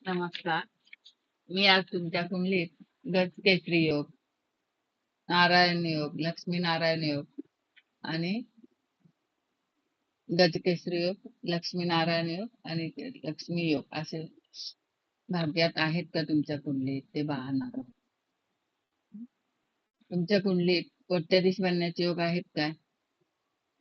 नमस्कार. मी आज तुमच्या कुंडलीत गजकेसरी योग, नारायण योग, लक्ष्मी नारायण योग आणि गजकेसरी योग, लक्ष्मी नारायण योग आणि लक्ष्मी योग असे भाग्यात आहेत का तुमच्या कुंडलीत ते पाहणार आहोत. तुमच्या कुंडलीत कोट्याधीश बनण्याचे योग आहेत काय?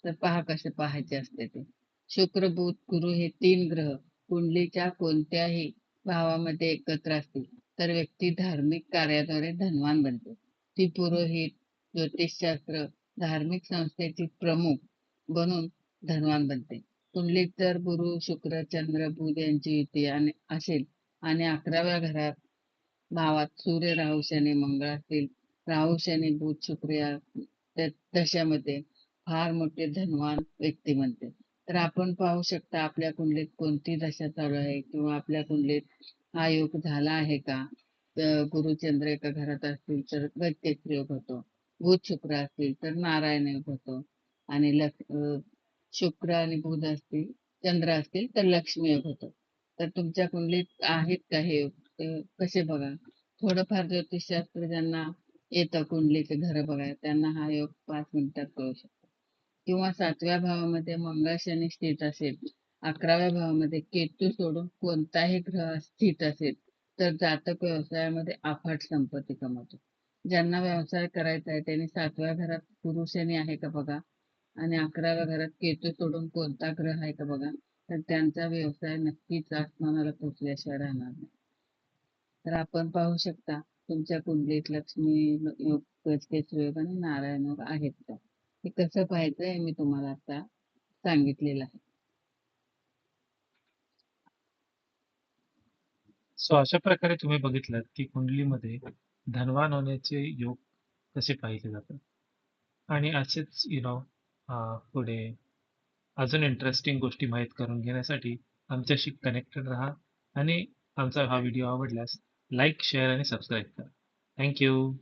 तर पहा कसे पाहायचे असते ते. शुक्र, बुध, गुरु हे 3 ग्रह कुंडलीच्या कोणत्याही भावामध्ये एकत्र असतील तर व्यक्ती धार्मिक कार्याद्वारे धनवान बनते. ती पुरोहित, ज्योतिषशास्त्र, धार्मिक संस्थेची प्रमुख बनून धनवान बनते. कुंडलीत जर गुरु, शुक्र, चंद्र, बुध यांची युती असेल आणि 11व्या घरात भावात सूर्य, राहू, शनी, मंगळ असतील, राहू, शनी, बुध, शुक्र या दशामध्ये फार मोठे धनवान व्यक्ती बनते. तर आपण पाहू शकता आपल्या कुंडलीत कोणती दशा चालू आहे किंवा आपल्या कुंडलीत हा योग झाला आहे का. गुरुचंद्र एका घरात असतील तर गजकेसरी योग होतो, बुध शुक्र असतील तर नारायण योग होतो आणि शुक्र आणि बुध असतील, चंद्र असतील तर लक्ष्मी योग होतो. तर तुमच्या कुंडलीत आहेत का हे योग? कसे बघा. थोडंफार ज्योतिषशास्त्र ज्यांना येतं कुंडलीचे घर बघायला त्यांना हा योग 5 मिनिटात कळू शकतो. किंवा 7व्या भावामध्ये मंगळ शनी स्थित असेल, 11व्या भावामध्ये केतू सोडून कोणताही ग्रह स्थित असेल तर जातक व्यवसायामध्ये अफाट संपत्ती कमवतो. ज्यांना व्यवसाय करायचा आहे त्यांनी 7व्या घरात गुरु शनी आहे का बघा आणि 11व्या घरात केतू सोडून कोणता ग्रह आहे का बघा, तर त्यांचा व्यवसाय नक्कीच आसमानाला पोचल्याशिवाय राहणार नाही. तर आपण पाहू शकता तुमच्या कुंडलीत लक्ष्मी योग, गजकेसरी योग आणि नारायण योग आहेत का. हे कसं पाहायचं हे मी तुम्हाला आता सांगितलेलं आहे. सो अशा प्रकारे तुम्ही बघितलं की कुंडलीमध्ये धनवान होण्याचे योग कसे पाहिले जातात. आणि असेच पुढे अजून इंटरेस्टिंग गोष्टी माहीत करून घेण्यासाठी आमच्याशी कनेक्टेड राहा आणि आमचा हा व्हिडिओ आवडल्यास लाईक, शेअर आणि सबस्क्राईब करा. थँक्यू.